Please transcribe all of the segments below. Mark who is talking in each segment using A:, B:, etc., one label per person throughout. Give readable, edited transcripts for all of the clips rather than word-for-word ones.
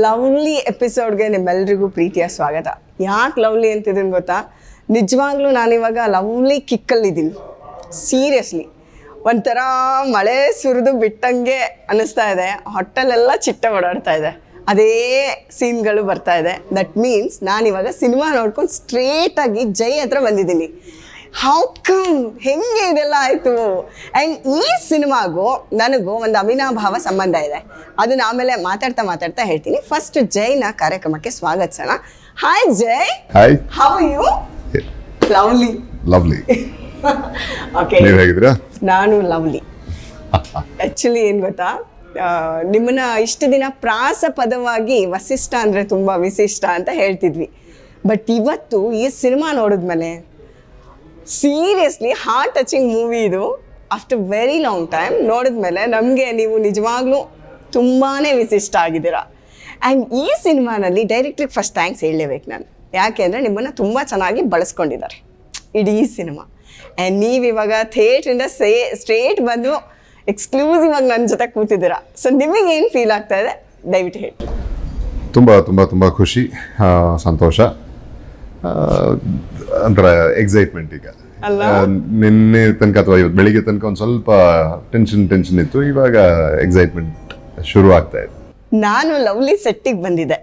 A: Lovely ಎಪಿಸೋಡ್ಗೆ ನಿಮ್ಮೆಲ್ರಿಗೂ ಪ್ರೀತಿಯ ಸ್ವಾಗತ. ಯಾಕೆ ಲವ್ಲಿ ಅಂತಿದ್ದೀನಿ ಗೊತ್ತಾ? ನಿಜವಾಗ್ಲೂ ನಾನಿವಾಗ ಲವ್ಲಿ ಕಿಕ್ಕಲ್ಲಿದ್ದೀನಿ. ಸೀರಿಯಸ್ಲಿ ಒಂಥರ ಮಳೆ ಸುರಿದು ಬಿಟ್ಟಂಗೆ ಅನ್ನಿಸ್ತಾ ಇದೆ. ಹೊಟ್ಟೆಲೆಲ್ಲ ಚಿಟ್ಟೆ ಓಡಾಡ್ತಾ ಇದೆ, ಅದೇ ಸೀನ್ಗಳು ಬರ್ತಾ ಇದೆ. ದಟ್ ಮೀನ್ಸ್ ನಾನಿವಾಗ ಸಿನಿಮಾ ನೋಡ್ಕೊಂಡು ಸ್ಟ್ರೇಟಾಗಿ ಜೈ ಹತ್ರ ಬಂದಿದ್ದೀನಿ. ಹೌ ಕಮ್, ಹೆಂಗೆ ಇದೆಲ್ಲ ಆಯಿತು? ಆ್ಯಂಡ್ ಈ ಸಿನಿಮಾಗೂ ನನಗೂ ಒಂದು ಅವಿನಾಭಾವ ಸಂಬಂಧ ಇದೆ. ಅದನ್ನ ಆಮೇಲೆ ಮಾತಾಡ್ತಾ ಹೇಳ್ತೀನಿ. ಫಸ್ಟ್ ಜೈನ ಕಾರ್ಯಕ್ರಮಕ್ಕೆ ಸ್ವಾಗತಿಸೋಣ. Hi Jai.
B: Hi.
A: How you? Lovely.
B: Lovely.
A: Okay,
B: ನೀವು ಹೇಗಿದ್ದೀರಾ?
A: ನಾನು ಲವ್ಲಿ. ಆ್ಯಕ್ಚುಲಿ ಏನು ಗೊತ್ತಾ, ನಿಮ್ಮನ್ನ ಇಷ್ಟು ದಿನ ಪ್ರಾಸ ಪದವಾಗಿ ವಸಿಷ್ಠ ಅಂದರೆ ತುಂಬ ವಿಶಿಷ್ಟ ಅಂತ ಹೇಳ್ತಿದ್ವಿ. ಬಟ್ ಇವತ್ತು ಈ ಸಿನಿಮಾ ನೋಡಿದ್ಮೇಲೆ ಸೀರಿಯಸ್ಲಿ ಹಾರ್ಟ್ ಟಚಿಂಗ್ ಮೂವಿ ಇದು. ಆಫ್ಟರ್ ವೆರಿ ಲಾಂಗ್ ಟೈಮ್ ನೋಡಿದ್ಮೇಲೆ ನಮಗೆ ನೀವು ನಿಜವಾಗ್ಲೂ ತುಂಬಾ ವಿಶಿಷ್ಟ ಆಗಿದ್ದೀರಾ. ಆ್ಯಂಡ್ ಈ ಸಿನಿಮಾನಲ್ಲಿ ಡೈರೆಕ್ಟ್ರಿಗೆ ಫಸ್ಟ್ ಥ್ಯಾಂಕ್ಸ್ ಹೇಳಲೇಬೇಕು ನಾನು. ಯಾಕೆ ಅಂದರೆ ನಿಮ್ಮನ್ನು ತುಂಬ ಚೆನ್ನಾಗಿ ಬಳಸ್ಕೊಂಡಿದ್ದಾರೆ ಇಡೀ ಸಿನಿಮಾ. ಆ್ಯಂಡ್ ನೀವಿವಾಗ ಥಿಯೇಟ್ರಿಂದ ಸ್ಟ್ರೇಟ್ ಬಂದು ಎಕ್ಸ್ಕ್ಲೂಸಿವ್ ಆಗಿ ನನ್ನ ಜೊತೆ ಕೂತಿದ್ದೀರಾ. ಸೊ ನಿಮಗೇನು ಫೀಲ್ ಆಗ್ತಾ ಇದೆ ದಯವಿಟ್ಟು ಹೇಳಿ.
B: ತುಂಬ ತುಂಬ ತುಂಬ ಖುಷಿ, ಸಂತೋಷ, ಒಂಥರ ಎಕ್ಸೈಟ್ಮೆಂಟ್. ಈಗ ನಿನ್ನೆ ತನಕ ಅಥವಾ ಇವತ್ತು ಬೆಳಿಗ್ಗೆ ತನಕ ಒಂದು ಸ್ವಲ್ಪ ಟೆನ್ಷನ್ ಇತ್ತು. ಇವಾಗ ಎಕ್ಸೈಟ್ಮೆಂಟ್ ಶುರು ಆಗ್ತಾ ಇದೆ.
A: ನಾನು ಲವ್ಲಿ ಸೆಟ್ಟಿಗೆ ಬಂದಿದ್ದೆ,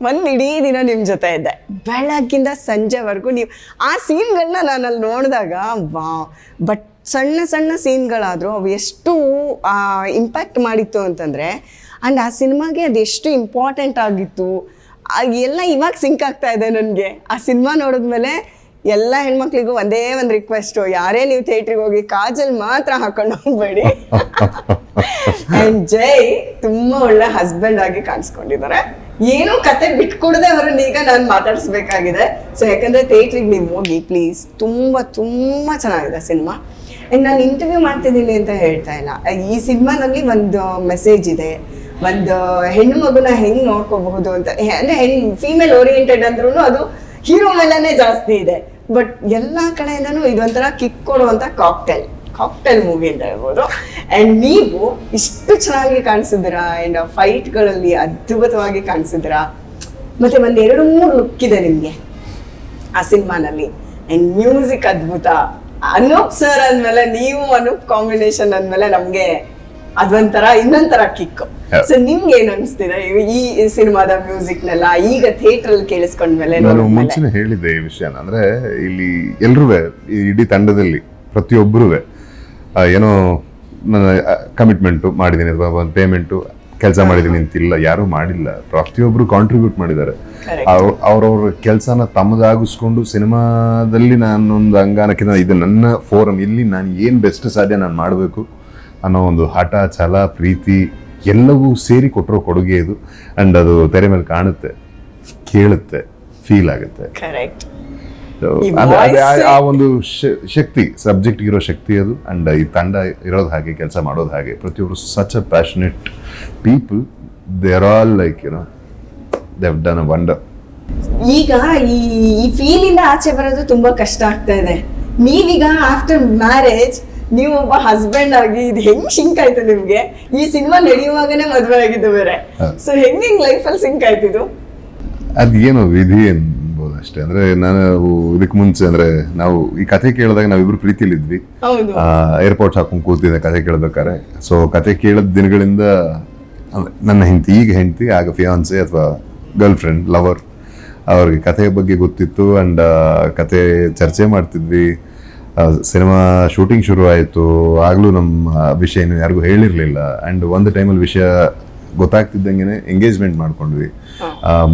A: ಒಂದು ಇಡೀ ದಿನ ನಿಮ್ಮ ಜೊತೆ ಇದ್ದೆ, ಬೆಳಗ್ಗಿಂದ ಸಂಜೆವರೆಗೂ. ನೀವು ಆ ಸೀನ್ಗಳನ್ನ ನಾನು ಅಲ್ಲಿ ನೋಡಿದಾಗ ಬಟ್ ಸಣ್ಣ ಸೀನ್ಗಳಾದರೂ ಅವು ಎಷ್ಟು ಇಂಪ್ಯಾಕ್ಟ್ ಮಾಡಿತ್ತು ಅಂತಂದರೆ, ಆ್ಯಂಡ್ ಆ ಸಿನಿಮಾಗೆ ಅದೆಷ್ಟು ಇಂಪಾರ್ಟೆಂಟ್ ಆಗಿತ್ತು ಎಲ್ಲ ಇವಾಗ ಸಿಂಕ್ ಆಗ್ತಾ ಇದೆ ನನಗೆ. ಆ ಸಿನಿಮಾ ನೋಡಿದ್ಮೇಲೆ ಎಲ್ಲ ಹೆಣ್ಮಕ್ಳಿಗೂ ಒಂದೇ ಒಂದು ರಿಕ್ವೆಸ್ಟು, ಯಾರೇ ನೀವು ಥಿಯೇಟ್ರಿಗೆ ಹೋಗಿ ಕಾಜಲ್ ಮಾತ್ರ ಹಾಕೊಂಡು ಹೋಗ್ಬೇಡಿ. ಆ್ಯಂಡ್ ಜೈ ತುಂಬ ಒಳ್ಳೆ ಹಸ್ಬೆಂಡ್ ಆಗಿ ಕಾಣಿಸ್ಕೊಂಡಿದ್ದಾರೆ. ಏನೂ ಕತೆ ಬಿಟ್ಕೊಡದೆ ಅವರನ್ನ ಈಗ ನಾನು ಮಾತಾಡಿಸ್ಬೇಕಾಗಿದೆ. ಸೊ ಯಾಕಂದರೆ ಥಿಯೇಟ್ರಿಗೆ ನೀವು ಹೋಗಿ ಪ್ಲೀಸ್. ತುಂಬ ಚೆನ್ನಾಗಿದೆ ಸಿನಿಮಾ. ಆ್ಯಂಡ್ ನಾನು ಇಂಟರ್ವ್ಯೂ ಮಾಡ್ತಿದ್ದೀನಿ ಅಂತ ಹೇಳ್ತಾ ಇಲ್ಲ. ಈ ಸಿನಿಮಾನಲ್ಲಿ ಒಂದು ಮೆಸೇಜ್ ಇದೆ, ಒಂದು ಹೆಣ್ಣು ಮಗುನ ಹೆಂಗೆ ನೋಡ್ಕೋಬಹುದು ಅಂತ. ಅಂದರೆ ಫೀಮೇಲ್ ಓರಿಯೆಂಟೆಡ್ ಅಂದ್ರೂ ಅದು ಹೀರೋ ಮೇಲೇ ಜಾಸ್ತಿ ಇದೆ. ಬಟ್ ಎಲ್ಲ ಕಡೆಯಿಂದನೂ ಇದೊಂಥರ ಕಿಕ್ ಕೊಡುವಂಥ ಕಾಕ್ಟೈಲ್ ಮೂವಿ ಅಂತ ಹೇಳ್ಬೋದು. ಆ್ಯಂಡ್ ನೀವು ಇಷ್ಟು ಚೆನ್ನಾಗಿ ಕಾಣಿಸಿದ್ದೀರಾ. ಆ್ಯಂಡ್ ಫೈಟ್ಗಳಲ್ಲಿ ಅದ್ಭುತವಾಗಿ ಕಾಣಿಸಿದ್ದೀರಾ. ಮತ್ತು ಒಂದು 2-3 ಲುಕ್ ಇದೆ ನಿಮಗೆ ಆ ಸಿನಿಮಾನಲ್ಲಿ. ಆ್ಯಂಡ್ ಮ್ಯೂಸಿಕ್ ಅದ್ಭುತ. ಅನೂಪ್ ಸರ್ ಅಂದಮೇಲೆ, ನೀವು ಅನೂಪ್ ಕಾಂಬಿನೇಷನ್ ಅಂದಮೇಲೆ ನಮಗೆ ಅದೊಂಥರ ಇನ್ನೊಂಥರ ಕಿಕ್. ಸೊ ನಿಮ್ಗೆ ಏನು ಅನಿಸ್ತಿದೆ ಈ ಸಿನಿಮಾದ ಮ್ಯೂಸಿಕ್ನೆಲ್ಲ ಈಗ ಥಿಯೇಟರ್ ಅಲ್ಲಿ ಕೇಳಿಸ್ಕೊಂಡ್ಮೇಲೆ?
B: ನಾನು ಮುಂಚೆನೆ ಹೇಳಿದ್ದೆ ಈ ವಿಷಯನ. ಅಂದ್ರೆ ಇಲ್ಲಿ ಎಲ್ರೂ ಇಡೀ ತಂಡದಲ್ಲಿ ಪ್ರತಿಯೊಬ್ಬರೂ ಏನೋ ನನ್ನ ಕಮಿಟ್ಮೆಂಟು ಮಾಡಿದ್ದೀನಿ ಅಥವಾ ಒಂದು ಪೇಮೆಂಟು ಕೆಲಸ ಮಾಡಿದ್ದೀನಿ ಅಂತಿಲ್ಲ, ಯಾರೂ ಮಾಡಿಲ್ಲ. ಪ್ರತಿಯೊಬ್ಬರು ಕಾಂಟ್ರಿಬ್ಯೂಟ್ ಮಾಡಿದ್ದಾರೆ. ಅವ್ರವ್ರ ಕೆಲಸನ ತಮ್ಮದಾಗಿಸ್ಕೊಂಡು ಸಿನಿಮಾದಲ್ಲಿ ನಾನೊಂದು ಅಂಗಾನಕ್ಕಿಂತ ಇದು ನನ್ನ ಫೋರಮ್, ಇಲ್ಲಿ ನಾನು ಏನು ಬೆಸ್ಟ್ ಸಾಧ್ಯ ನಾನು ಮಾಡಬೇಕು ಅನ್ನೋ ಒಂದು ಹಠ, ಛಲ, ಪ್ರೀತಿ ಎಲ್ಲವೂ ಸೇರಿ ಕೊಟ್ಟಿರೋ ಕೊಡುಗೆ ಇದು. ಅಂಡ್ ಅದು ತೆರೆ ಮೇಲೆ ಕಾಣುತ್ತೆ, ಕೇಳುತ್ತೆ, ಫೀಲ್ ಆಗುತ್ತೆ. ಆ ಒಂದು ಶಕ್ತಿ, ಸಬ್ಜೆಕ್ಟ್ ಇರೋ ಶಕ್ತಿ ಅದು. ಅಂಡ್ ಈ ತಂಡ ಇರೋದು ಹಾಗೆ, ಕೆಲಸ ಮಾಡೋದು ಹಾಗೆ. ಪ್ರತಿಯೊಬ್ಬರು such a passionate people. They are all like they have done a wonder.
A: ಈಗ ಈ ಫೀಲಿಂದ ಆಚೆ ಬರೋದು ತುಂಬಾ ಕಷ್ಟ ಆಗ್ತಾ ಇದೆ. ನೀವೀಗ ಆಫ್ಟರ್ ಮ್ಯಾರೇಜ್ ನೀವು ಒಬ್ಬ ಹಸ್ಬೆಂಡ್ ಆಗಿ ಇದು ಹೆಂಗ್ ಸಿಂಕ್ ಆಯ್ತು ನಿಮ್ಗೆ? ಈ ಸಿನಿಮಾ ನಡೆಯುವಾಗನೇ ಮದುವೆ ಆಗಿದ್ದು ಬೇರೆ. ಸೊ ಹೆಂಗ್ ಲೈಫಲ್ಲಿ ಸಿಂಕ್ ಆಯ್ತಿದ್ದು?
B: ಅದೇನೋ ವಿಧಿ ಅನ್ಬೋದು ಅಷ್ಟೇ. ಅಂದ್ರೆ ನಾನು ಇದಕ್ಕೆ ಮುಂಚೆ ಅಂದ್ರೆ ನಾವು ಈ ಕಥೆ ಕೇಳಿದಾಗ ನಾವಿಬ್ರು ಪ್ರೀತಿಲಿದ್ವಿ. ಏರ್ಪೋರ್ಟ್ ಹಾಕೊಂಡು ಕೂತಿದ್ದೆ ಕಥೆ ಕೇಳ್ಬೇಕಾರೆ. ಸೊ ಕಥೆ ಕೇಳಿದ ದಿನಗಳಿಂದ ನನ್ನ ಹೆಂಡತಿ ಆಗ ಫಿಯಾನ್ಸೆ ಅಥವಾ ಗರ್ಲ್ ಫ್ರೆಂಡ್, ಲವರ್, ಅವ್ರಿಗೆ ಕಥೆಯ ಬಗ್ಗೆ ಗೊತ್ತಿತ್ತು. ಅಂಡ್ ಕತೆ ಚರ್ಚೆ ಮಾಡ್ತಿದ್ವಿ. ಸಿನಿಮಾ ಶೂಟಿಂಗ್ ಶುರು ಆಯಿತು. ಆಗಲೂ ನಮ್ಮ ವಿಷಯ ಏನು ಯಾರಿಗೂ ಹೇಳಿರಲಿಲ್ಲ. ಆ್ಯಂಡ್ ಒಂದು ಟೈಮಲ್ಲಿ ವಿಷಯ ಗೊತ್ತಾಗ್ತಿದ್ದಂಗೆ ಎಂಗೇಜ್ಮೆಂಟ್ ಮಾಡ್ಕೊಂಡ್ವಿ.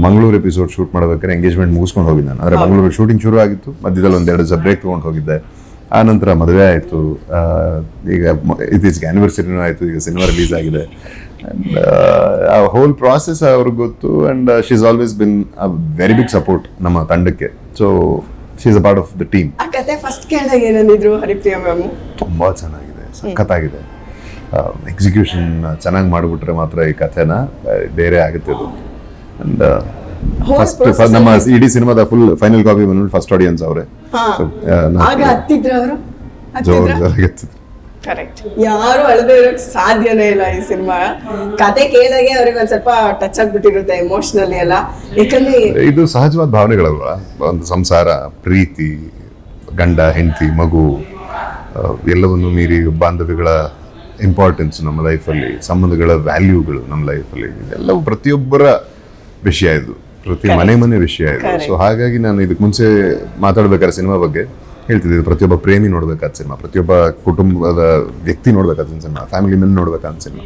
B: ಮಂಗಳೂರು ಎಪಿಸೋಡ್ ಶೂಟ್ ಮಾಡ್ಬೇಕಾದ್ರೆ ಎಂಗೇಜ್ಮೆಂಟ್ ಮುಗಿಸ್ಕೊಂಡು ಹೋಗಿದ್ದೆ ನಾನು. ಅಂದರೆ ಮಂಗಳೂರು ಶೂಟಿಂಗ್ ಶುರು ಆಗಿತ್ತು, ಮಧ್ಯದಲ್ಲಿ 1-2 ದಿವಸ ಬ್ರೇಕ್ ತೊಗೊಂಡು ಹೋಗಿದ್ದೆ. ಆ ನಂತರ ಮದುವೆ ಆಯಿತು. ಈಗ ಇತ್ತೀಚೆಗೆ ಆ್ಯನಿವರ್ಸರಿನೂ ಆಯಿತು. ಈಗ ಸಿನಿಮಾ ರಿಲೀಸ್ ಆಗಿದೆ. ಆ್ಯಂಡ್ ಆ ಹೋಲ್ ಪ್ರಾಸೆಸ್ ಅವ್ರಿಗೆ ಗೊತ್ತು. And she is always been a very big support ನಮ್ಮ ತಂಡಕ್ಕೆ. So she is a part of the team.
A: ಆ ಕತೆ ಫಸ್ಟ್ ಕೇಳಿದಾಗ ಏನಂದಿದ್ರು ಹರಿಪ್ರಿಯಾ ಮ್ಯಾಮ್? ತುಂಬ
B: ಚೆನ್ನಾಗಿದೆ, ಸಖತ್ತಾಗಿದೆ. ಎಕ್ಸಿಕ್ಯೂಷನ್ ಚೆನ್ನಾಗಿ ಮಾಡಿಬಿಟ್ರೆ ಮಾತ್ರ ಈ ಕಥೆನ ಬೇರೆ ಆಗುತ್ತೆ ಅದು. ಅಂಡ್ ಫಸ್ಟ್ ನಮ್ಮ ಇಡೀ ಸಿನಿಮಾದ ಫುಲ್ ಫೈನಲ್ ಕಾಪಿ ಬಂದ್ಬಿಟ್ಟು ಫಸ್ಟ್ ಆಡಿಯನ್ಸ್ ಅವರೇ.
A: ಜೋರಾಗಿತ್ತು. ಕರೆಕ್ಟ್. ಯಾರು ಅಳದೇ ಇರೋಕ್ ಸಾಧ್ಯನೇ ಇಲ್ಲ ಈ ಸಿನಿಮಾ. ಕತೆ ಕೇಳಾಗೆ ಅವ್ರಿಗೆ ಒಂದ್ ಸ್ವಲ್ಪ ಟಚ್ ಆಗ್ಬಿಟ್ಟಿರುತ್ತೆ ಎಮೋಷನಲಿ ಎಲ್ಲ. ಯಾಕಂದ್ರೆ
B: ಇದು ಸಹಜವಾದ ಭಾವನೆಗಳಲ್ವಾ, ಒಂದು ಸಂಸಾರ, ಪ್ರೀತಿ, ಗಂಡ ಹೆಂಡತಿ, ಮಗು, ಎಲ್ಲವನ್ನು ಮೀರಿ ಬಾಂಧವ್ಯಗಳ ಇಂಪಾರ್ಟೆನ್ಸ್ ನಮ್ಮ ಲೈಫಲ್ಲಿ, ಸಂಬಂಧಗಳ ವ್ಯಾಲ್ಯೂಗಳು ನಮ್ಮ ಲೈಫಲ್ಲಿ, ಇದೆಲ್ಲವೂ ಪ್ರತಿಯೊಬ್ಬರ ವಿಷಯ ಇದು, ಪ್ರತಿ ಮನೆ ವಿಷಯ ಇದು. ಸೊ ಹಾಗಾಗಿ ನಾನು ಇದಕ್ಕೆ ಮುಂಚೆ ಮಾತಾಡ್ಬೇಕಾದ್ರೆ ಸಿನಿಮಾ ಬಗ್ಗೆ ಹೇಳ್ತಿದ್ದೆ, ಪ್ರತಿಯೊಬ್ಬ ಪ್ರೇಮಿ ನೋಡ್ಬೇಕಾದ ಸಿನಿಮಾ, ಪ್ರತಿಯೊಬ್ಬ ಕುಟುಂಬದ ವ್ಯಕ್ತಿ ನೋಡ್ಬೇಕಾದ ಸಿನಿಮಾ, ಫ್ಯಾಮಿಲಿ ಮೆನ್ ನೋಡ್ಬೇಕಾದ ಸಿನಿಮಾ.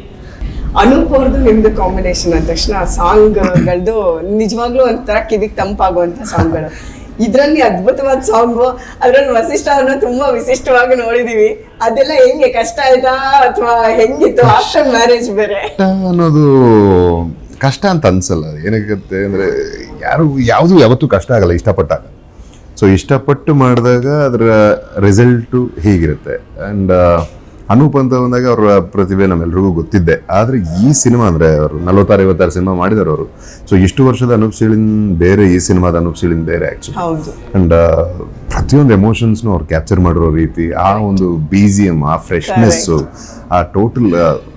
A: ಅನೂಪ್ ಅವ್ರದ್ದು ನಿಮ್ದು ಕಾಂಬಿನೇಷನ್ ಅಂದ ತಕ್ಷಣ ಸಾಂಗ್ಗಳದ್ದು ನಿಜವಾಗ್ಲೂ ಒಂಥರ ಕಿವಿಗೆ ತಂಪಾಗುವಂತ ಸಾಂಗ್ಗಳು. ಇದ್ರಲ್ಲಿ ಅದ್ಭುತವಾದ ಸಾಂಗು, ಅದ್ರಲ್ಲಿ ವಸಿಷ್ಠ ಅವ್ರನ್ನ ತುಂಬಾ ವಿಶಿಷ್ಟವಾಗಿ ನೋಡಿದೀವಿ. ಅದೆಲ್ಲ ಹೆಂಗೆ ಕಷ್ಟ ಆಯ್ತಾ ಅಥವಾ ಹೆಂಗಿತ್ತು ಆಫ್ಟರ್ ಮ್ಯಾರೇಜ್ ಬೇರೆ?
B: ಅನ್ನೋದು ಕಷ್ಟ ಅಂತ ಅನ್ಸಲ್ಲ. ಏನಕ್ಕೆ ಅಂದ್ರೆ ಯಾವುದು ಯಾವತ್ತೂ ಕಷ್ಟ ಆಗಲ್ಲ ಇಷ್ಟಪಟ್ಟಾಗ. ಸೊ ಇಷ್ಟಪಟ್ಟು ಮಾಡಿದಾಗ ಅದರ ರಿಸಲ್ಟು ಹೀಗಿರುತ್ತೆ. ಆ್ಯಂಡ್ ಅನೂಪ್ ಅಂತ ಬಂದಾಗ ಅವರ ಪ್ರತಿಭೆ ನಮ್ಮೆಲ್ರಿಗೂ ಗೊತ್ತಿದ್ದೆ. ಆದರೆ ಈ ಸಿನಿಮಾ ಅಂದರೆ ಅವರು 46-56 ಸಿನಿಮಾ ಮಾಡಿದಾರೆ ಅವರು. ಸೊ ಇಷ್ಟು ವರ್ಷದ ಅನೂಪ್ ಸೀಳಿನ್ ಬೇರೆ, ಈ ಸಿನಿಮಾದ ಅನೂಪ್ ಸೀಳಿನ್ ಬೇರೆ ಆ್ಯಕ್ಚುಲಿ. ಆ್ಯಂಡ್ ಪ್ರತಿಯೊಂದು ಎಮೋಷನ್ಸ್ನು ಅವ್ರು ಕ್ಯಾಪ್ಚರ್ ಮಾಡಿರೋ ರೀತಿ, ಆ ಒಂದು BGM, ಆ ಫ್ರೆಶ್ನೆಸ್ಸು, ಆ ಟೋಟಲ್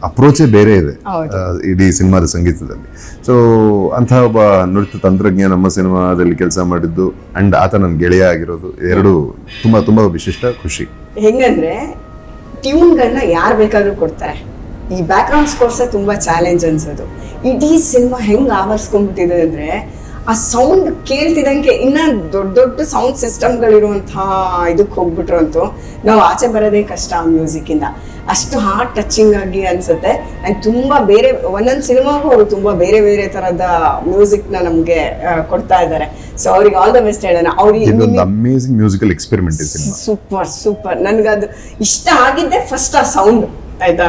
B: ಅಪ್ರೋಚೇ ಬೇರೆ ಇದೆ ಇಡೀ ಸಿನಿಮಾದ ಸಂಗೀತದಲ್ಲಿ. ಸೊ ಅಂತಹ ಒಬ್ಬ ನೃತ್ಯ ತಂತ್ರಜ್ಞ ನಮ್ಮ ಸಿನಿಮಾದಲ್ಲಿ ಕೆಲಸ ಮಾಡಿದ್ದು ಆ್ಯಂಡ್ ಆತ ನನ್ನ ಗೆಳೆಯ ಆಗಿರೋದು, ಎರಡು ತುಂಬ ತುಂಬ ವಿಶಿಷ್ಟ ಖುಷಿ.
A: ಹೆಂಗಂದ್ರೆ ಟ್ಯೂನ್ಗಳನ್ನ ಯಾರು ಬೇಕಾದ್ರೂ ಕೊಡ್ತಾರೆ. ಈ ಬ್ಯಾಕ್ ಗ್ರೌಂಡ್ ಸ್ಕೋರ್ಸೇ ತುಂಬಾ ಚಾಲೆಂಜ್ ಅನ್ಸೋದು. ಇಡೀ ಸಿನಿಮಾ ಹೆಂಗ್ ಆವರಿಸ್ಕೊಂಡ್ಬಿಟ್ಟಿದೆ ಅಂದ್ರೆ ಆ ಸೌಂಡ್ ಕೇಳ್ತಿದಂಗೆ ಇನ್ನ ದೊಡ್ಡ ದೊಡ್ಡ ಸೌಂಡ್ ಸಿಸ್ಟಮ್ಗಳಿರುವಂತಹ ಇದಕ್ಕೆ ಹೋಗ್ಬಿಟ್ರು ಅಂತೂ ನಾವು ಆಚೆ ಬರೋದೇ ಕಷ್ಟ ಆ ಮ್ಯೂಸಿಕ್ ಇಂದ. ಅಷ್ಟು ಹಾರ್ಟ್ ಟಚಿಂಗ್ ಆಗಿ ಅನ್ಸುತ್ತೆ. ಅಂಡ್ ತುಂಬಾ ಬೇರೆ ಒಂದೊಂದು ಸಿನಿಮಾಗೂ ಅವರು ತುಂಬಾ ಬೇರೆ ಬೇರೆ ತರದ ಮ್ಯೂಸಿಕ್ ನ ನಮ್ಗೆ ಕೊಡ್ತಾ ಇದ್ದಾರೆ. ಸೊ ಅವ್ರಿಗೆ ಆಲ್ ದ ಬೆಸ್ಟ್ ಹೇಳೋಣ. ಅವ್ರಿಗೆ
B: ಅಮೇಜಿಂಗ್ ಮ್ಯೂಸಿಕಲ್ ಎಕ್ಸ್ಪೆರಿಮೆಂಟ್ ಇದೆ ಸಿನಿಮಾ.
A: Super super. ನನ್ಗದು ಇಷ್ಟ ಆಗಿದ್ದೆ ಫಸ್ಟ್ ಆ ಸೌಂಡ್, ಆಯ್ತಾ,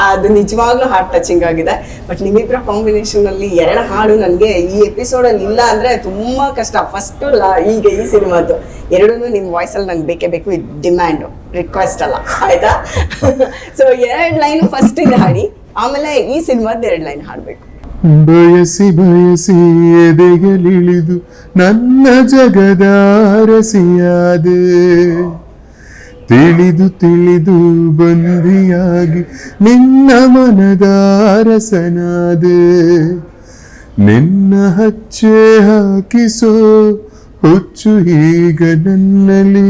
A: ಅದು ನಿಜವಾಗ್ಲೂ ಹಾರ್ಟ್ ಟಚಿಂಗ್ ಆಗಿದೆ. ಬಟ್ ನಿಮ್ಮಿಬ್ಬರ ಕಾಂಬಿನೇಷನ್ ಅಲ್ಲಿ 2 ಹಾಡು ನನಗೆ ಈ ಎಪಿಸೋಡ್ ಅಲ್ಲಿ ಇಲ್ಲ ಅಂದ್ರೆ ತುಂಬಾ ಕಷ್ಟ. ಫಸ್ಟ್ ಈಗ ಈ ಸಿನಿಮಾದ್ದು 2 ನಿಮ್ ವಾಯ್ಸ್ ಅಲ್ಲಿ ನಂಗೆ ಬೇಕೇ ಬೇಕು. ಇದು ಡಿಮ್ಯಾಂಡ್, ರಿಕ್ವೆಸ್ಟ್ ಅಲ್ಲ, ಆಯ್ತಾ? ಸೊ 2 ಲೈನ್ ಫಸ್ಟ್ ಇದೆ ಹಾಡಿ, ಆಮೇಲೆ ಈ ಸಿನಿಮಾದ 2 ಲೈನ್ ಹಾಡ್ಬೇಕು.
B: ಬಯಸಿ ಬಯಸಿ ಎದೆಯಲಿಳಿದು ನನ್ನ ಜಗದ ಅರಸಿಯಾದೆ, ತಿಳಿದು ತಿಳಿದು ಬಂದಿಯಾಗಿ ನಿನ್ನ ಮನದ ಅರಸನಾದೆ, ನಿನ್ನ ಹಚ್ಚೆ ಹಾಕಿಸೋ ಹುಚ್ಚು ಈಗ ನನ್ನಲ್ಲಿ,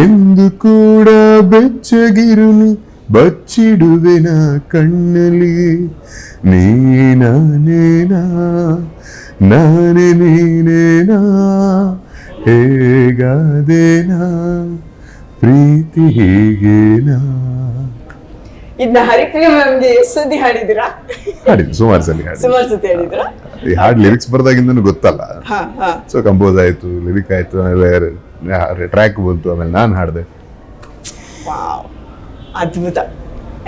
B: ಎಂದು ಕೂಡ ಬೆಚ್ಚಗಿರುನಿ ಬಚ್ಚಿಡುವೆನ ಕಣ್ಣಲ್ಲಿ, ನೀನೇನಾ ನಾನೇ ನೀನೇನಾ ಹೇಗಾದೇನಾ ಪ್ರೀತಿ ಹೀಗೇನಾ.
A: ಇದನ್ನ ಹರಿಪ್ರಿಯ ಮ್ಯಾಮ್ಗೆ ಎಷ್ಟು ಸತಿ ಹಾಡಿದಿರಾ?
B: ಹಾಡಿದ್ದು ಸುಮಾರು ಸತಿ
A: ಹೇಳಿದ್ರ.
B: ಈ ಹಾಡು ಲಿರಿಕ್ಸ್ ಬರ್ದಾಗಿಂದನೂ ಗೊತ್ತಲ್ಲ. ಸೊ ಕಂಪೋಸ್ ಆಯ್ತು, ಲಿರಿಕ್ ಆಯ್ತು, ಆಮೇಲೆ ಟ್ರ್ಯಾಕ್ ಬಂತು, ಆಮೇಲೆ ನಾನು ಹಾಡಿದೆ.
A: ಅದ್ಭುತ.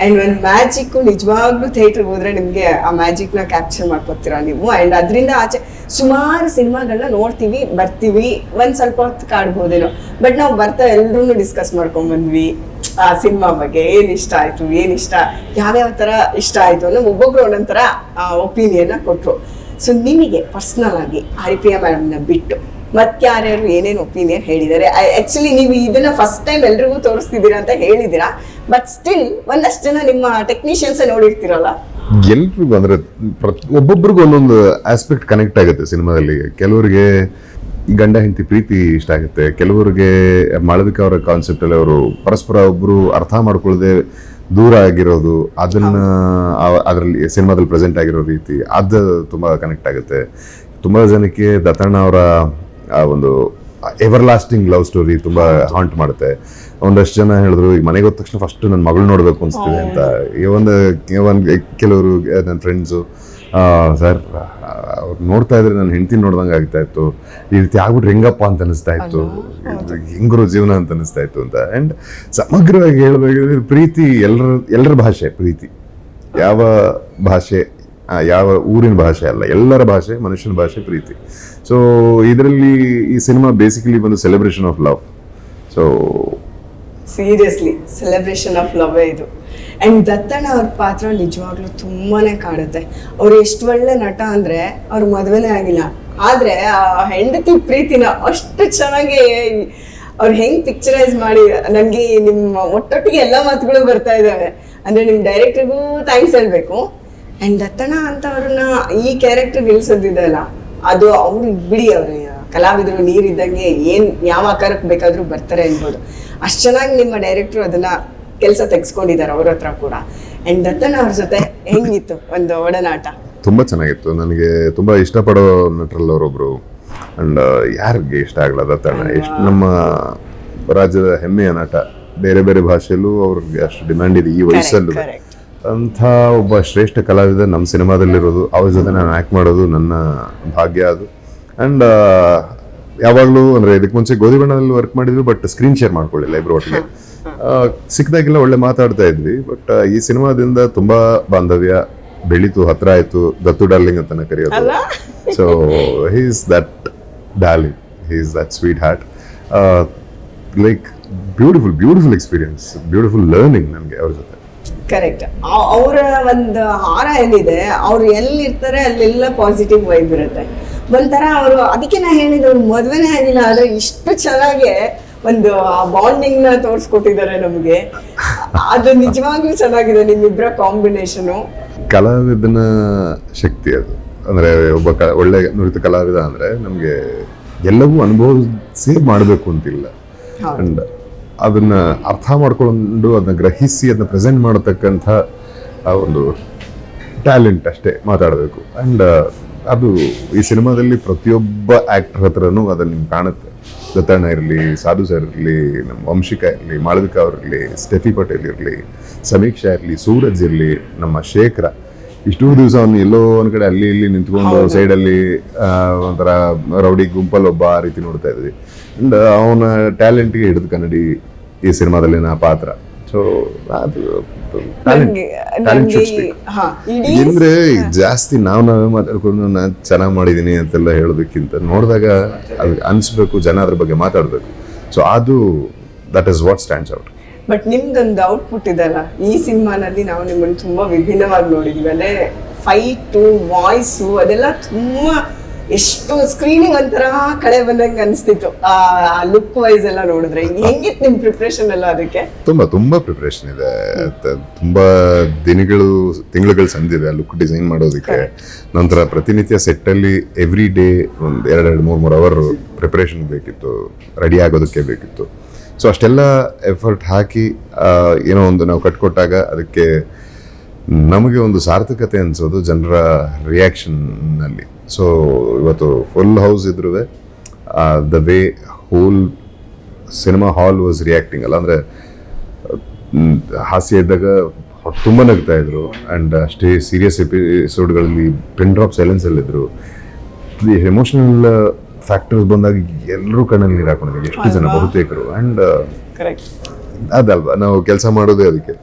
A: ಅಂಡ್ ಒಂದು ಮ್ಯಾಜಿಕ್ ನಿಜವಾಗ್ಲೂ ಥಿಯೇಟರ್ಗೆ ಹೋದ್ರೆ ನಿಮ್ಗೆ ಆ ಮ್ಯಾಜಿಕ್ ನ ಕ್ಯಾಪ್ಚರ್ ಮಾಡ್ಕೊತೀರಾ ನೀವು. ಅಂಡ್ ಅದರಿಂದ ಆಚೆ ಸುಮಾರು ಸಿನಿಮಾಗಳನ್ನ ನೋಡ್ತೀವಿ, ಬರ್ತೀವಿ, ಒಂದ್ ಸ್ವಲ್ಪ ಹೊತ್ತು ಕಾಡ್ಬೋದೇನೋ. ಬಟ್ ನಾವು ಬರ್ತಾ ಎಲ್ರೂ ಡಿಸ್ಕಸ್ ಮಾಡ್ಕೊಂಡ್ ಬಂದ್ವಿ ಆ ಸಿನಿಮಾ ಬಗ್ಗೆ, ಏನ್ ಇಷ್ಟ ಆಯ್ತು, ಏನ್ ಇಷ್ಟ, ಯಾವ್ಯಾವ ತರ ಇಷ್ಟ ಆಯ್ತು ಅನ್ನೋ ಒಬ್ಬೊಬ್ರು ಒಂದೊಂಥರ ಒಪಿನಿಯನ್ ಕೊಟ್ರು. ಸೊ ನಿಮಗೆ ಪರ್ಸನಲ್ ಆಗಿ ಹರಿಪ್ರಿಯಾ ಮ್ಯಾಮ್ನ ಬಿಟ್ಟು ಮತ್ತಾರ್ಯಾರು ಏನೇನು ಒಪಿನಿಯನ್ ಹೇಳಿದ್ದಾರೆ? ಆಕ್ಚುಲಿ ನೀವು ಇದನ್ನ ಫಸ್ಟ್ ಟೈಮ್ ಎಲ್ರಿಗೂ ತೋರಿಸ್ತಿದ್ದೀರಾ ಅಂತ ಹೇಳಿದಿರಾ, ಬಟ್ ಸ್ಟಿಲ್ ಒಂದಷ್ಟು ಜನ ನಿಮ್ಮ ಟೆಕ್ನಿಷಿಯನ್ಸ್ ನೋಡಿರ್ತೀರಲ್ಲ,
B: ಎಲ್ರಿಗೂ ಅಂದ್ರೆ ಒಬ್ಬೊಬ್ರಿಗೂ ಒಂದೊಂದು ಆಸ್ಪೆಕ್ಟ್ ಕನೆಕ್ಟ್ ಆಗುತ್ತೆ ಸಿನಿಮಾದಲ್ಲಿ. ಕೆಲವರಿಗೆ ಈ ಗಂಡ ಹೆಂಡತಿ ಪ್ರೀತಿ ಇಷ್ಟ ಆಗುತ್ತೆ, ಕೆಲವರಿಗೆ ಮಾಳವಿಕಾ ಅವರ ಕಾನ್ಸೆಪ್ಟ್ ಅಲ್ಲಿ ಅವರು ಪರಸ್ಪರ ಒಬ್ರು ಅರ್ಥ ಮಾಡ್ಕೊಳ್ಳದೆ ದೂರ ಆಗಿರೋದು, ಅದನ್ನ ಅದರಲ್ಲಿ ಸಿನಿಮಾದಲ್ಲಿ ಪ್ರೆಸೆಂಟ್ ಆಗಿರೋ ರೀತಿ ಅದು ತುಂಬಾ ಕನೆಕ್ಟ್ ಆಗುತ್ತೆ. ತುಂಬಾ ಜನಕ್ಕೆ ದತ್ತಣ್ಣ ಅವರ ಒಂದು ಎವರ್ ಲಾಸ್ಟಿಂಗ್ ಲವ್ ಸ್ಟೋರಿ ತುಂಬಾ ಹಾಂಟ್ ಮಾಡುತ್ತೆ. ಒಂದಷ್ಟು ಜನ ಹೇಳಿದ್ರು ಈಗ ಮನೆಗೆ ಹೋದ ತಕ್ಷಣ ಫಸ್ಟ್ ನನ್ನ ಮಗಳು ನೋಡ್ಬೇಕು ಅನ್ಸ್ತಿದೆ ಅಂತ. ಕೆಲವರು ನನ್ನ ಫ್ರೆಂಡ್ಸು, ಸರ್ ಅವ್ರು ನೋಡ್ತಾ ಇದ್ರೆ ನನ್ನ ಹೆಂಡತಿ ನೋಡ್ದಂಗೆ ಆಗ್ತಾ ಇತ್ತು, ಈ ರೀತಿ ಆಗ್ಬಿಟ್ರೆ ಹೆಂಗಪ್ಪ ಅಂತ ಅನಿಸ್ತಾ ಇತ್ತು, ಹೆಂಗರು ಜೀವನ ಅಂತ ಅನಿಸ್ತಾ ಇತ್ತು ಅಂತ. ಆ್ಯಂಡ್ ಸಮಗ್ರವಾಗಿ ಹೇಳ್ಬೇಕಾದ್ರೆ ಪ್ರೀತಿ ಎಲ್ಲರ ಭಾಷೆ ಪ್ರೀತಿ. ಯಾವ ಭಾಷೆ, ಯಾವ ಊರಿನ ಭಾಷೆ ಅಲ್ಲ, ಎಲ್ಲರ ಭಾಷೆ, ಮನುಷ್ಯನ ಭಾಷೆ ಪ್ರೀತಿ. ಸೊ ಇದರಲ್ಲಿ ಈ ಸಿನಿಮಾ ಬೇಸಿಕಲಿ ಒಂದು celebration of love. So
A: seriously celebration of love ಇದು. ಅಂಡ್ ದತ್ತಣ್ಣ ಅವ್ರ ಪಾತ್ರ ನಿಜವಾಗ್ಲೂ ತುಂಬಾನೇ ಕಾಡುತ್ತೆ. ಅವ್ರು ಎಷ್ಟು ಒಳ್ಳೆ ನಟ ಅಂದ್ರೆ ಅವ್ರ ಮದುವೆನೇ ಆಗಿಲ್ಲ, ಆದ್ರೆ ಆ ಹೆಂಡತಿ ಪ್ರೀತಿನ ಅಷ್ಟು ಚೆನ್ನಾಗಿ ಅವ್ರು ಹೆಂಗ್ ಪಿಕ್ಚರೈಸ್ ಮಾಡಿ ನನಗೆ ನಿಮ್ಮ ಒಟ್ಟೊಟ್ಟಿಗೆ ಎಲ್ಲ ಮಾತುಗಳು ಬರ್ತಾ ಇದ್ದಾವೆ. ಅಂದ್ರೆ ನಿಮ್ ಡೈರೆಕ್ಟರ್ಗೂ ಥ್ಯಾಂಕ್ಸ್ ಹೇಳ್ಬೇಕು. ಅಂಡ್ ದತ್ತಣ್ಣ ಅಂತ ಅವ್ರನ್ನ ಈ ಕ್ಯಾರೆಕ್ಟರ್ ಗೆಲ್ಸೋದಿದೆಯಲ್ಲ, ಅದು ಅವ್ರಿಗೆ ಬಿಡಿ, ಅವ್ರ ಕಲಾವಿದರು ನೀರಿದ್ದಂಗೆ ಏನ್ ಯಾವ ಆಕಾರಕ್ಕೆ ಬೇಕಾದ್ರೂ ಬರ್ತಾರೆ ಅನ್ಬೋದು. ಅಷ್ಟು ಚೆನ್ನಾಗಿ ನಿಮ್ಮ ಡೈರೆಕ್ಟರ್ ಅದನ್ನ ಕೆಲಸ ತೆಗೆಸ್ಕೊಂಡಿದ್ದಾರೆ ಅವ್ರ ಹತ್ರ ಕೂಡ. ಅಂಡ್ ದತ್ತಣ್ಣ ಅವ್ರ ಜೊತೆ ಹೆಂಗಿತ್ತು ಒಂದು ಒಡನಾಟ?
B: ತುಂಬ ಚೆನ್ನಾಗಿತ್ತು. ನನಗೆ ತುಂಬ ಇಷ್ಟಪಡೋ ನಟರಲ್ಲಿ ಅವರೊಬ್ರು. ಅಂಡ್ ಯಾರಿಗೆ ಇಷ್ಟ ಆಗಲ್ಲ ದತ್ತಣ್ಣ? ಎಷ್ಟು ನಮ್ಮ ರಾಜ್ಯದ ಹೆಮ್ಮೆಯ ನಟ. ಬೇರೆ ಬೇರೆ ಭಾಷೆಯಲ್ಲೂ ಅವ್ರಿಗೆ ಅಷ್ಟು ಡಿಮ್ಯಾಂಡ್ ಇದೆ ಈ ವಯಸ್ಸಲ್ಲೂ. ಅಂಥ ಒಬ್ಬ ಶ್ರೇಷ್ಠ ಕಲಾವಿದ ನಮ್ಮ ಸಿನಿಮಾದಲ್ಲಿರೋದು, ಅವ್ರ ಜೊತೆ ನಾನು ಆ್ಯಕ್ಟ್ ಮಾಡೋದು ನನ್ನ ಭಾಗ್ಯ ಅದು. ಆ್ಯಂಡ್ ಯಾವಾಗಲೂ ಅಂದರೆ ಇದಕ್ಕೆ ಮುಂಚೆ ಗೋಧಿ ಬಣ್ಣದಲ್ಲಿ ವರ್ಕ್ ಮಾಡಿದ್ವಿ, ಬಟ್ ಸ್ಕ್ರೀನ್ ಶೇರ್ ಮಾಡ್ಕೊಳ್ಳಿಲ್ಲ ಇಬ್ಬರು ಒಟ್ಟಿಗೆ. ಸಿಕ್ಕಿದಾಗೆಲ್ಲ ಒಳ್ಳೆ ಮಾತಾಡ್ತಾ ಇದ್ವಿ. ಬಟ್ ಈ ಸಿನಿಮಾದಿಂದ ತುಂಬ ಬಾಂಧವ್ಯ ಬೆಳೀತು, ಹತ್ರ ಆಯಿತು. ದತ್ತು ಡಾರ್ಲಿಂಗ್ ಅಂತಾನೆ ಕರೆಯೋದು. So he is that darling, he is that sweet heart. Like beautiful experience, beautiful learning ನನಗೆ ಅವ್ರ ಜೊತೆ.
A: ಕರೆಕ್ಟ್. ಅವರ ಒಂದು ಹಾರ ಏನಿದೆ, ಅವ್ರು ಎಲ್ಲಿರ್ತಾರೆ ಅಲ್ಲೆಲ್ಲ ಪಾಸಿಟಿವ್ ವೈಬ್ ಇರುತ್ತೆ. ಒಂಥರ ಅವರು, ಅದಕ್ಕೆ ನಾ ಹೇಳಿದ್ದು, ಅವ್ರು ಮದುವೆನೇ ಆಗಿಲ್ಲ ಆದ್ರೆ ಇಷ್ಟು ಚೆನ್ನಾಗಿ ಒಂದು ಬಾಂಡಿಂಗ್ ನ ತೋರಿಸ್ಕೊಟ್ಟಿದ್ದಾರೆ ನಮಗೆ. ಅದು ನಿಜವಾಗ್ಲೂ ಚೆನ್ನಾಗಿದೆ ನಿಮ್ಮಿಬ್ಬರ ಕಾಂಬಿನೇಷನು.
B: ಕಲಾವಿದನ ಶಕ್ತಿ ಅದು. ಅಂದ್ರೆ ಒಬ್ಬ ಒಳ್ಳೆ ನುರಿತ ಕಲಾವಿದ ಅಂದ್ರೆ ನಮ್ಗೆ ಎಲ್ಲವೂ ಅನುಭವಿಸಿ ಮಾಡಬೇಕು ಅಂತಿಲ್ಲ. ಅಂಡ್ ಅದನ್ನ ಅರ್ಥ ಮಾಡ್ಕೊಂಡು ಅದನ್ನ ಗ್ರಹಿಸಿ ಅದನ್ನ ಪ್ರೆಸೆಂಟ್ ಮಾಡತಕ್ಕಂಥ ಒಂದು ಟ್ಯಾಲೆಂಟ್ ಅಷ್ಟೇ ಮಾತಾಡಬೇಕು. ಅಂಡ್ ಅದು ಈ ಸಿನಿಮಾದಲ್ಲಿ ಪ್ರತಿಯೊಬ್ಬ ಆಕ್ಟರ್ ಹತ್ರನೂ ಅದನ್ನ ನಿಮ್ಗೆ ಕಾಣುತ್ತೆ. ದತ್ತಣ್ಣ ಇರಲಿ, ಸಾಧು ಸರ್ ಇರಲಿ, ನಮ್ಮ ವಂಶಿಕಾ ಇರಲಿ, ಮಾಳವಿಕಾ ಅವರಿರಲಿ, ಸ್ಟೆಫಿ ಪಟೇಲ್ ಇರಲಿ, ಸಮೀಕ್ಷಾ ಇರಲಿ, ಸೂರಜ್ ಇರಲಿ, ನಮ್ಮ ಶೇಖರ. ಇಷ್ಟೂ ದಿವಸ ಅವನು ಎಲ್ಲೋ ಒಂದ್ ಕಡೆ ಅಲ್ಲಿ ಇಲ್ಲಿ ನಿಂತ್ಕೊಂಡು ಸೈಡಲ್ಲಿ ಒಂಥರ ರೌಡಿ ಗುಂಪಲ್ಲಿ ಒಬ್ಬ ಆ ರೀತಿ ನೋಡ್ತಾ ಇದ್ವಿ. ಅಂಡ್ ಅವನ ಟ್ಯಾಲೆಂಟ್ಗೆ ಹಿಡಿದು ಕನ್ನಡಿ ಈ ಸಿನಿಮಾದಲ್ಲಿನ ಪಾತ್ರ. ಸೊ ಅದು ಅಂದ್ರೆ ಜಾಸ್ತಿ ನಾವೇ ಮಾತಾಡ್ಕೊಂಡು ನಾನು ಚೆನ್ನಾಗಿ ಮಾಡಿದೀನಿ ಅಂತೆಲ್ಲ ಹೇಳೋದಕ್ಕಿಂತ ನೋಡಿದಾಗ ಅದು ಅನ್ಸ್ಬೇಕು, ಜನ ಅದ್ರ ಬಗ್ಗೆ ಮಾತಾಡ್ಬೇಕು. ಸೊ ಅದು that is what stands out.
A: But ನಿಮ್ದೊಂದು ಔಟ್ಪುಟ್ ಇದೆಲ್ಲ, ಈ ಸಿನಿಮಾನಲ್ಲಿ ನಾವು ನಿಮ್ಮನ್ನು ತುಂಬಾ ವಿಭಿನ್ನವಾಗಿ ನೋಡಿದ್ವಿ. ಅಂದ್ರೆ ಫೈಟು, ವಾಯ್ಸು ಅದೆಲ್ಲ ತುಂಬಾ, ಎಷ್ಟು ಸ್ಕ್ರೀನಿಂಗ್ ಒಂಥರ ಕಳೆ ಬಂದಂಗೆ ಅನಿಸ್ತಿತ್ತು ಆ ಲುಕ್ ವೈಸ್ ಎಲ್ಲ ನೋಡಿದ್ರೆ. ಹೆಂಗಿತ್ತು ನಿಮ್ ಪ್ರಿಪ್ರೇಷನ್ ಎಲ್ಲ? ಅದಕ್ಕೆ ತುಂಬಾ
B: ಪ್ರಿಪ್ರೇಷನ್ ಇದೆ. ತುಂಬಾ ತಿಂಗಳುಗಳು ಸಂದಿದೆ ಆ ಲುಕ್ ಡಿಸೈನ್ ಮಾಡೋದಕ್ಕೆ. ನಂತರ ಪ್ರತಿನಿತ್ಯ ಸೆಟ್ ಅಲ್ಲಿ ಎವ್ರಿ ಡೇ ಒಂದ್ 2-3 ಅವರ್ ಪ್ರಿಪರೇಷನ್ ಬೇಕಿತ್ತು, ರೆಡಿ ಆಗೋದಕ್ಕೆ ಬೇಕಿತ್ತು. ಸೊ ಅಷ್ಟೆಲ್ಲ ಎಫರ್ಟ್ ಹಾಕಿ ಏನೋ ಒಂದು ನಾವು ಕಟ್ಕೊಟ್ಟಾಗ ಅದಕ್ಕೆ ನಮಗೆ ಒಂದು ಸಾರ್ಥಕತೆ ಅನ್ಸೋದು ಜನರ ರಿಯಾಕ್ಷನ್ನಲ್ಲಿ. ಸೊ ಇವತ್ತು ಫುಲ್ ಹೌಸ್ ಇದ್ರೂ the way whole cinema hall was reacting ಅಲ್ಲ, ಅಂದರೆ ಹಾಸ್ಯ ಇದ್ದಾಗ ತುಂಬ ನಗ್ತಾ ಇದ್ರು. ಆ್ಯಂಡ್ ಅಷ್ಟೇ ಸೀರಿಯಸ್ ಎಪಿಸೋಡ್ಗಳಲ್ಲಿ ಪಿನ್ ಡ್ರಾಪ್ ಸೈಲೆನ್ಸಲ್ಲಿದ್ದರು. ಎಮೋಷನಲ್ ಫ್ಯಾಕ್ಟರ್ಸ್ ಬಂದಾಗ ಎಲ್ಲರೂ ಕಣ್ಣಲ್ಲಿ ನೀರು ಹಾಕೊಂಡಿದ್ದೀವಿ, ಎಷ್ಟು ಜನ, ಬಹುತೇಕರು. ಆ್ಯಂಡ್ ಅದಲ್ವಾ ನಾವು ಕೆಲಸ ಮಾಡೋದೇ ಅದಕ್ಕೆ.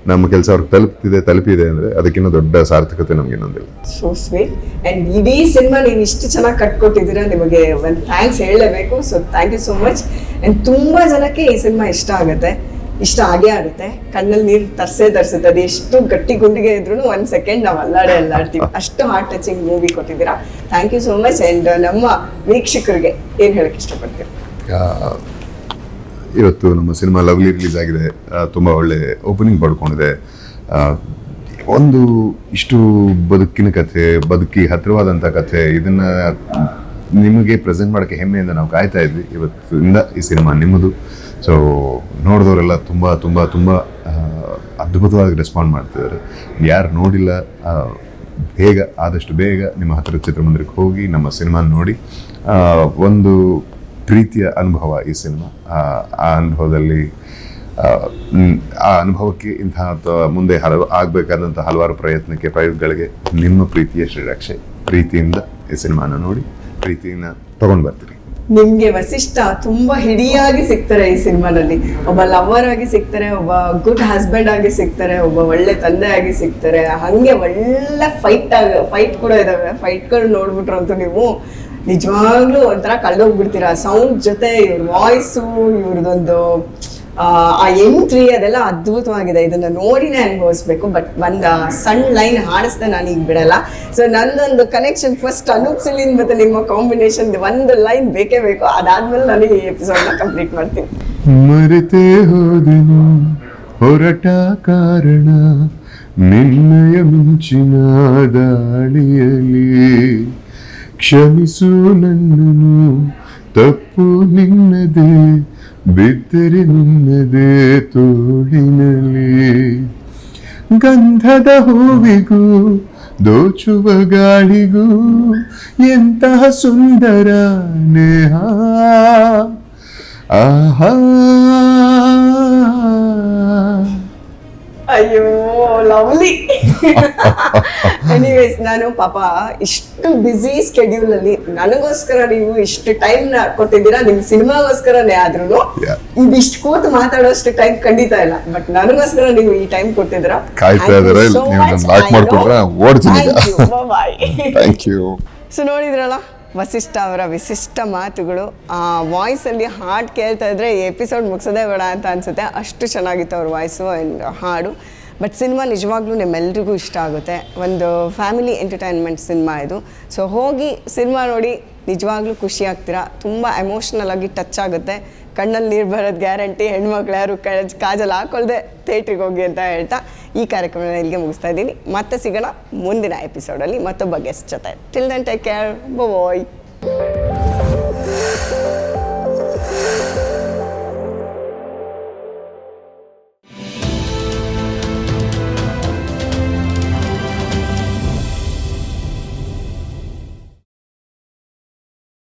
B: ನಮ್ಮ ಕೆಲಸ ಅವ್ರಿಗೆ ತಲುಪಿದೆ ಅಂದ್ರೆ ಅದಕ್ಕಿಂತ ದೊಡ್ಡ ಸಾರ್ಥಕತೆ ನಮ್ಗೆ ಇನ್ನೊಂದಿಲ್ಲ.
A: So sweet. ಅಂಡ್ ಇಡೀ ಸಿನಿಮಾ ನೀವು ಇಷ್ಟು ಚೆನ್ನಾಗಿ ಕಟ್ಕೊಟ್ಟಿದ್ದೀರಾ, ನಿಮಗೆ ಒಂದು ಥ್ಯಾಂಕ್ಸ್ ಹೇಳಲೇಬೇಕು. So thank you so much. And ತುಂಬಾ ಜನಕ್ಕೆ ಈ ಸಿನಿಮಾ ಇಷ್ಟ ಆಗೇ ಆಗುತ್ತೆ. ಕಣ್ಣಲ್ಲಿ ನೀರು ತರಿಸುತ್ತೆ. ಅದು ಎಷ್ಟು ಗಟ್ಟಿ ಗುಂಡಿಗೆ ಇದ್ರು 1 ಸೆಕೆಂಡ್ ನಾವು ಅಲ್ಲಾಡ್ತೀವಿ. ಅಷ್ಟು ಹಾರ್ಟ್ ಟಚಿಂಗ್ ಮೂವಿ ಕೊಟ್ಟಿದ್ದೀರಾ. Thank you so much. And ನಮ್ಮ ವೀಕ್ಷಕರಿಗೆ ಏನ್ ಹೇಳಕ್ ಇಷ್ಟಪಡ್ತೀರಾ?
B: ಇವತ್ತು ನಮ್ಮ ಸಿನಿಮಾ ಲವ್ಲಿ ರಿಲೀಸ್ ಆಗಿದೆ. ತುಂಬ ಒಳ್ಳೆ ಓಪನಿಂಗ್ ಪಡ್ಕೊಂಡಿದೆ. ಒಂದು ಇಷ್ಟು ಬದುಕಿನ ಕಥೆ, ಬದುಕಿ ಹತ್ತಿರವಾದಂಥ ಕಥೆ, ಇದನ್ನ ನಿಮಗೆ ಪ್ರೆಸೆಂಟ್ ಮಾಡೋಕ್ಕೆ ಹೆಮ್ಮೆಯಿಂದ ನಾವು ಕಾಯ್ತಾ ಇದ್ವಿ. ಇವತ್ತಿಂದ ಈ ಸಿನಿಮಾ ನಿಮ್ಮದು. ಸೊ ನೋಡಿದವರೆಲ್ಲ ತುಂಬ ತುಂಬ ತುಂಬ ಅದ್ಭುತವಾಗಿ ರೆಸ್ಪಾಂಡ್ ಮಾಡ್ತಿದ್ದಾರೆ. ಯಾರು ನೋಡಿಲ್ಲ ಆದಷ್ಟು ಬೇಗ ನಿಮ್ಮ ಹತ್ತಿರ ಚಿತ್ರಮಂದಿರಕ್ಕೆ ಹೋಗಿ ನಮ್ಮ ಸಿನಿಮಾ ನೋಡಿ. ಒಂದು ಪ್ರೀತಿಯ ಅನುಭವ ಈ ಸಿನಿಮಾ. ಆ ಅನುಭವದಲ್ಲಿ ಆ ಅನುಭವಕ್ಕೆ ಇಂತಹ ಮುಂದೆ ಆಗಬೇಕಾದಂಥ ಹಲವಾರು ಪ್ರಯೋಗಗಳಿಗೆ ನಿಮ್ಮ ಪ್ರೀತಿಯ ಶ್ರೀರಕ್ಷೆ. ಪ್ರೀತಿಯಿಂದ ಈ ಸಿನಿಮಾನ ನೋಡಿ, ಪ್ರೀತಿನ ತಗೊಂಡು ಬರ್ತೀರಿ.
A: ನಿಮ್ಗೆ ವಸಿಷ್ಠ ತುಂಬಾ ಹಿಡಿಯಾಗಿ ಸಿಗ್ತಾರೆ ಈ ಸಿನಿಮಾದಲ್ಲಿ. ಒಬ್ಬ ಲವರ್ ಆಗಿ ಸಿಗ್ತಾರೆ, ಒಬ್ಬ ಗುಡ್ ಹಸ್ಬೆಂಡ್ ಆಗಿ ಸಿಗ್ತಾರೆ, ಒಬ್ಬ ಒಳ್ಳೆ ತಂದೆ ಆಗಿ ಸಿಗ್ತಾರೆ. ಹಂಗೆ ಒಳ್ಳೆ ಫೈಟ್ ಕೂಡ ಇದಾವೆ. ಫೈಟ್ಗಳು ನೋಡ್ಬಿಟ್ರು ಅಂತೂ ನೀವು ನಿಜವಾಗ್ಲೂ ಒಂಥರ ಕಳ್ದೋಗ್ಬಿಡ್ತೀರಾ. ಸೌಂಡ್ ಜೊತೆ ಇವ್ರ ವಾಯ್ಸು, ಇವ್ರದೊಂದು ಆ ಎಂಟ್ರಿ ಅದೆಲ್ಲ ಅದ್ಭುತವಾಗಿದೆ. ಇದನ್ನ ನೋಡಿನೇ ಅನುಭವಿಸ್ಬೇಕು. ಬಟ್ ಒಂದು ಸಣ್ಣ ಲೈನ್ ಹಾಡಿಸ್ದೆ ನಾನು ಈಗ ಬಿಡಲ್ಲ. ಸೊ ನಂದೊಂದು ಕನೆಕ್ಷನ್ ಫಸ್ಟ್ ಅನೂಪ್ ಸಿಲಿನ್ ಮತ್ತೆ ನಿಮ್ಮ ಕಾಂಬಿನೇಷನ್ ಒಂದು ಲೈನ್ ಬೇಕೇ ಬೇಕು. ಅದಾದ್ಮೇಲೆ ನಾನು ಈ ಎಪಿಸೋಡ್ನ ಕಂಪ್ಲೀಟ್ ಮಾಡ್ತೀನಿ.
B: ಮರೆತೇ ಹೋದೆನು ಹೊರಟ ಕಾರಣ ನಿನ್ನಯ ಮಿಂಚಿನ ದಾಳಿಯಲಿ, ಕ್ಷಮಿಸು ನನ್ನನು ತಪ್ಪು ನಿನ್ನದೇ, ಬಿದ್ದರೆ ನಿನ್ನದೇ ತೋಳಿನಲ್ಲಿ, ಗಂಧದ ಹೂವಿಗೂ ದೋಚುವ ಗಾಳಿಗೂ ಎಂತಹ ಸುಂದರ ನೇಹ, ಆಹಾ.
A: ಅಯ್ಯೋ ಲವ್ಲಿ. ಎನಿವೇಸ್ ನಾನು ಪಾಪ ಇಷ್ಟು ಬ್ಯುಸಿ ಸ್ಕೆಡ್ಯೂಲ್ ಅಲ್ಲಿ ನನಗೋಸ್ಕರ ನೀವು ಇಷ್ಟು ಟೈಮ್ ಕೊಟ್ಟಿದ್ದೀರಾ. ನಿಮ್ ಸಿನಿಮಾಗೋಸ್ಕರನೇ ಆದ್ರೂ ಇದಿಷ್ಟು ಕೂತು ಮಾತಾಡೋಷ್ಟು ಟೈಮ್ ಖಂಡಿತ ಇಲ್ಲ. ಬಟ್ ನನಗೋಸ್ಕರ ನೀವು ಈ ಟೈಮ್ ಕೊಟ್ಟಿದ್ದೀರಾ.
B: ಕಾಯ್ತಾ ಇದಾರೆ, ಲಾಕ್ ಮಾಡ್ಕೊಂಡ್ರೆ ಓಡ್ತೀನಿ. Thank you.
A: ಸೊ ನೋಡಿದ್ರಲ್ಲ ವಸಿಷ್ಠ ಅವರ ವಿಶಿಷ್ಟ ಮಾತುಗಳು. ಆ ವಾಯ್ಸಲ್ಲಿ ಹಾಡು ಕೇಳ್ತಾ ಇದ್ರೆ ಈ ಎಪಿಸೋಡ್ ಮುಗಿಸೋದೇ ಬೇಡ ಅಂತ ಅನಿಸುತ್ತೆ, ಅಷ್ಟು ಚೆನ್ನಾಗಿತ್ತು ಅವ್ರ ವಾಯ್ಸು ಆ್ಯಂಡ್ ಹಾಡು. ಬಟ್ ಸಿನಿಮಾ ನಿಜವಾಗ್ಲೂ ನಿಮ್ಮೆಲ್ರಿಗೂ ಇಷ್ಟ ಆಗುತ್ತೆ. ಒಂದು ಫ್ಯಾಮಿಲಿ ಎಂಟರ್ಟೈನ್ಮೆಂಟ್ ಸಿನಿಮಾ ಇದು. ಸೊ ಹೋಗಿ ಸಿನಿಮಾ ನೋಡಿ ನಿಜವಾಗ್ಲೂ ಖುಷಿ ಆಗ್ತೀರಾ. ತುಂಬ ಎಮೋಷ್ನಲ್ ಆಗಿ ಟಚ್ ಆಗುತ್ತೆ. ಕಣ್ಣಲ್ಲಿ ನೀರು ಬರೋದು ಗ್ಯಾರಂಟಿ. ಹೆಣ್ಮಕ್ಳು ಯಾರು ಕಾಜಲ್ ಹಾಕೊಳ್ದೆ ಥಿಯೇಟ್ರಿಗೆ ಹೋಗಿ ಅಂತ ಹೇಳ್ತಾ ಈ ಕಾರ್ಯಕ್ರಮನ ಇಲ್ಲಿಗೆ ಮುಗಿಸ್ತಾ ಇದ್ದೀನಿ. ಮತ್ತೆ ಸಿಗೋಣ ಮುಂದಿನ ಎಪಿಸೋಡಲ್ಲಿ ಮತ್ತೊಬ್ಬ ಗೆಸ್ಟ್ ಜೊತೆ. ಟಿಲ್ ದೆನ್ ಟೇಕ್ ಕೇರ್, ಬಾಯ್.